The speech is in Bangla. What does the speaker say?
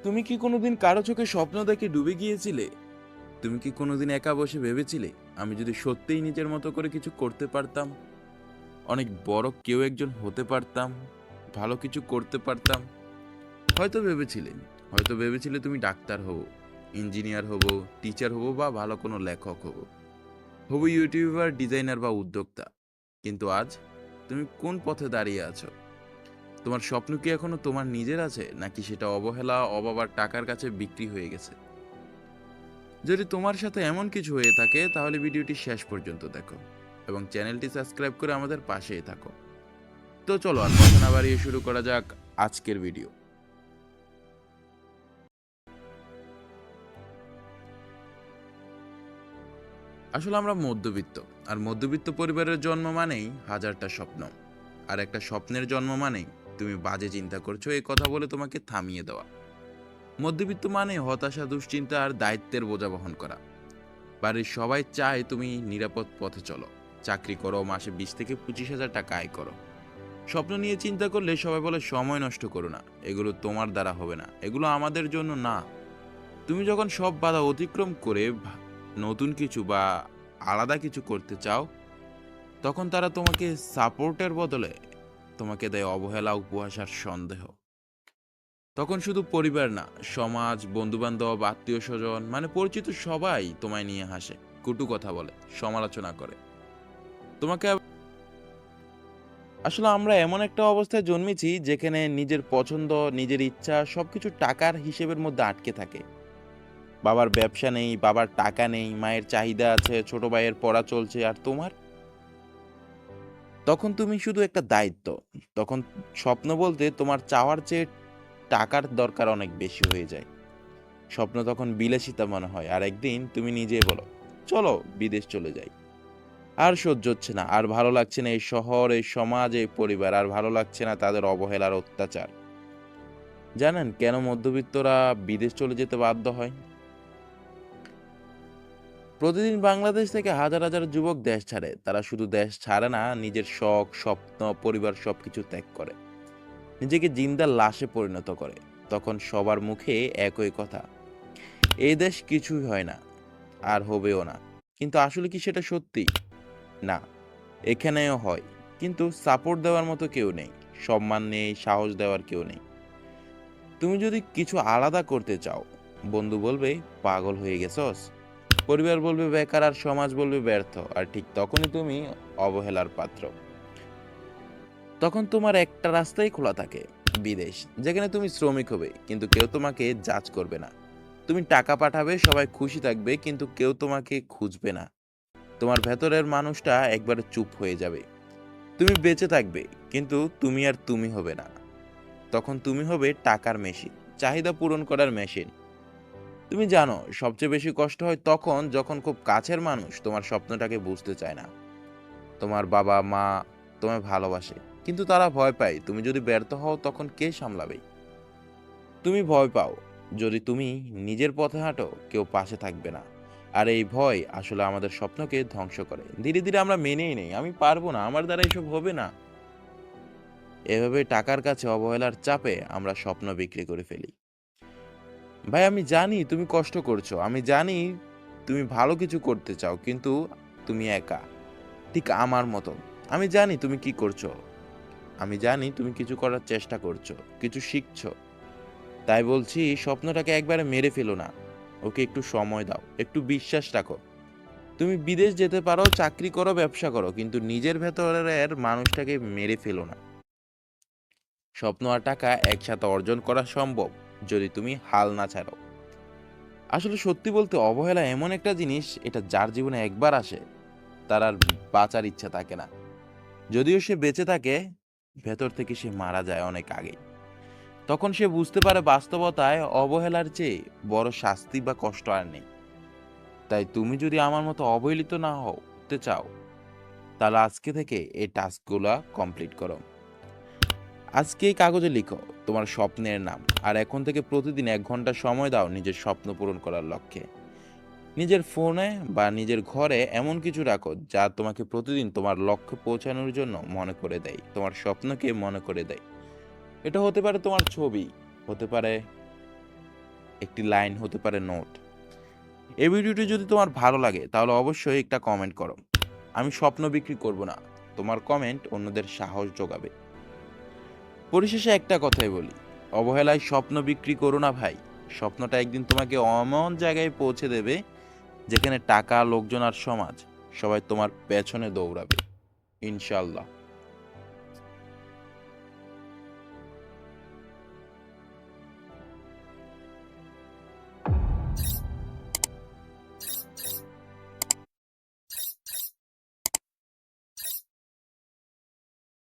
তুমি কি কোনোদিন কারো চোখে স্বপ্ন দেখে ডুবে গিয়েছিলে? তুমি কি কোনোদিন একা বসে ভেবেছিলে, আমি যদি সত্যিই নিজের মতো করে কিছু করতে পারতাম, অনেক বড় কেউ একজন হতে পারতাম, ভালো কিছু করতে পারতাম? হয়তো ভেবেছিলে, হয়তো ভেবেছিলে তুমি ডাক্তার হবো, ইঞ্জিনিয়ার হবো, টিচার হবো বা ভালো কোনো লেখক হবো, হবো ইউটিউবার, ডিজাইনার বা উদ্যোক্তা। কিন্তু আজ তুমি কোন পথে দাঁড়িয়ে আছো? তোমার স্বপ্ন কি এখনো তোমার নিজের আছে, নাকি সেটা অবহেলা, অভাব আর টাকার কাছে বিক্রি হয়ে গেছে? যদি তোমার সাথে এমন কিছু হয়ে থাকে, তাহলে ভিডিওটি শেষ পর্যন্ত দেখো এবং চ্যানেলটি সাবস্ক্রাইব করে আমাদের পাশেই থাকো। তো চলো আর কথা না বাড়িয়ে শুরু করা যাক আজকের ভিডিও। আসলে আমরা মধ্যবিত্ত, আর মধ্যবিত্ত পরিবারের জন্ম মানেই হাজারটা স্বপ্ন, আর একটা স্বপ্নের জন্ম মানেই তুমি বাজে চিন্তা করছো এই কথা বলে তোমাকে থামিয়ে দেওয়া। মধ্যবিত্ত মানে হতাশা, দুশ্চিন্তা আর দায়িত্বের বোঝা বহন করা। বাড়ির সবাই চায় তুমি নিরাপদ পথে চলো, চাকরি করো, মাসে 20 থেকে 25 হাজার টাকা আয় করো। স্বপ্ন নিয়ে চিন্তা করলে সবাই বলে সময় নষ্ট করো না, এগুলো তোমার দ্বারা হবে না, এগুলো আমাদের জন্য না। তুমি যখন সব বাধা অতিক্রম করে নতুন কিছু বা আলাদা কিছু করতে চাও, তখন তারা তোমাকে সাপোর্টের বদলে তোমাকে দেয় অবহেলা, উপহাস আর সন্দেহ। তখন শুধু পরিবার না, সমাজ, বন্ধুবান্ধব, আত্মীয় স্বজন, মানে পরিচিত সবাই তোমায় নিয়ে হাসে, কটু কথা বলে, সমালোচনা করে তোমাকে। আসলে আমরা এমন একটা অবস্থায় জন্মেছি যেখানে নিজের পছন্দ, নিজের ইচ্ছা সবকিছু টাকার হিসেবের মধ্যে আটকে থাকে। বাবার ব্যবসা নেই, বাবার টাকা নেই, মায়ের চাহিদা আছে, ছোট ভাইয়ের পড়া চলছে, আর তোমার? তখন তুমি শুধু একটা দায়িত্ব। তখন স্বপ্ন বলতে তোমার চাওয়ার চেয়ে টাকার দরকার অনেক বেশি হয়ে যায়। স্বপ্ন তখন বিলাসিতা মনে হয়, আর একদিন তুমি নিজেই বলো, চলো বিদেশ চলে যাই। আর সহ্য হচ্ছে না, আর ভালো লাগছে না এই শহর, এই সমাজ, এই পরিবার, আর ভালো লাগছে না তাদের অবহেলার অত্যাচার। জানেন কেন মধ্যবিত্তরা বিদেশ চলে যেতে বাধ্য হয়? প্রতিদিন বাংলাদেশ থেকে হাজার হাজার যুবক দেশ ছাড়ে। তারা শুধু দেশ ছাড়ে না, নিজের শখ, স্বপ্ন, পরিবার সবকিছু ত্যাগ করে, নিজেকে জিন্দা লাশে পরিণত করে। তখন সবার মুখে একই কথা, এই দেশ কিছুই হয় না, আর হবেও না। কিন্তু আসলে কি সেটা সত্যি? না, এখানেও হয়, কিন্তু সাপোর্ট দেওয়ার মতো কেউ নেই, সম্মান নেই, সাহস দেওয়ার কেউ নেই। তুমি যদি কিছু আলাদা করতে চাও, বন্ধু বলবে পাগল হয়ে গেছস, পরিবার বলবে বেকার, আর সমাজ বলবে ব্যর্থ, আর ঠিক তখনই তুমি অবহেলার পাত্র। তখন তোমার একটা রাস্তাই খোলা থাকে, বিদেশ, যেখানে তুমি শ্রমিক হবে কিন্তু কেউ তোমাকে জাজ করবে না। তুমি টাকা পাঠাবে, সবাই খুশি থাকবে, কিন্তু কেউ তোমাকে খুঁজবে না। তোমার ভেতরের মানুষটা একবারে চুপ হয়ে যাবে। তুমি বেঁচে থাকবে, কিন্তু তুমি আর তুমি হবে না। তখন তুমি হবে টাকার মেশিন, চাহিদা পূরণ করার মেশিন। তুমি জানো সবচেয়ে বেশি কষ্ট হয় তখন, যখন খুব কাছের মানুষ তোমার স্বপ্নটাকে বুঝতে চায় না। তোমার বাবা মা তোমায় ভালোবাসে, কিন্তু তারা ভয় পায় তুমি যদি ব্যর্থ হও তখন কে সামলাবে। তুমি ভয় পাও, যদি তুমি নিজের পথে হাঁটো কেউ পাশে থাকবে না। আর এই ভয় আসলে আমাদের স্বপ্নকে ধ্বংস করে। ধীরে ধীরে আমরা মেনেই নেই, আমি পারবো না, আমার দ্বারা এসব হবে না। এভাবে টাকার কাছে অবহেলার চাপে আমরা স্বপ্ন বিক্রি করে ফেলি। ভাই, আমি জানি তুমি কষ্ট করছো, আমি জানি তুমি ভালো কিছু করতে চাও, কিন্তু তুমি একা, ঠিক আমার মতো। আমি জানি তুমি কি করছো, আমি জানি তুমি কিছু করার চেষ্টা করছো, কিছু শিখছো। তাই বলছি, স্বপ্নটাকে একবারে মেরে ফেলো না, ওকে একটু সময় দাও, একটু বিশ্বাস রাখো। তুমি বিদেশ যেতে পারো, চাকরি করো, ব্যবসা করো, কিন্তু নিজের ভেতরের মানুষটাকে মেরে ফেলো না। স্বপ্ন আর টাকা একসাথে অর্জন করা সম্ভব, যদি তুমি হাল না ছাড়ো। আসলে সত্যি বলতে অবহেলা এমন একটা জিনিস, এটা যার জীবনে একবার আসে তার আর বাঁচার ইচ্ছা থাকে না। যদিও সে বেঁচে থাকে, ভেতর থেকে সে মারা যায় অনেক আগে। তখন সে বুঝতে পারে বাস্তবতায় অবহেলার চেয়ে বড় শাস্তি বা কষ্ট আর নেই। তাই তুমি যদি আমার মতো অবহেলিত না হতে চাও, তাহলে আজকে থেকে এই টাস্কগুলা কমপ্লিট করো। আজকে এই কাগজে লিখো তোমার স্বপ্নের নাম, আর এখন থেকে প্রতিদিন 1 ঘন্টা সময় দাও নিজের স্বপ্ন পূরণ করার লক্ষ্যে। নিজের ফোনে বা নিজের ঘরে এমন কিছু রাখো যা তোমাকে প্রতিদিন তোমার লক্ষ্যে পৌঁছানোর জন্য মনে করে দেয়, তোমার স্বপ্নকে মনে করে দেয়। এটা হতে পারে তোমার ছবি, হতে পারে একটি লাইন হতে পারে নোট। এই ভিডিওটি যদি তোমার ভালো লাগে তাহলে অবশ্যই একটা কমেন্ট করো। আমি স্বপ্ন বিক্রি করব না, তোমার কমেন্ট অন্যদের সাহস যোগাবে। পরিশেষে একটা কথাই বলি, অবহেলায় স্বপ্ন বিক্রি করো না ভাই। স্বপ্নটা একদিন তোমাকে এমন জায়গায় পৌঁছে দেবে যেখানে টাকা, লোকজন আর সমাজ সবাই তোমার পেছনে দৌড়াবে, ইনশাল্লাহ।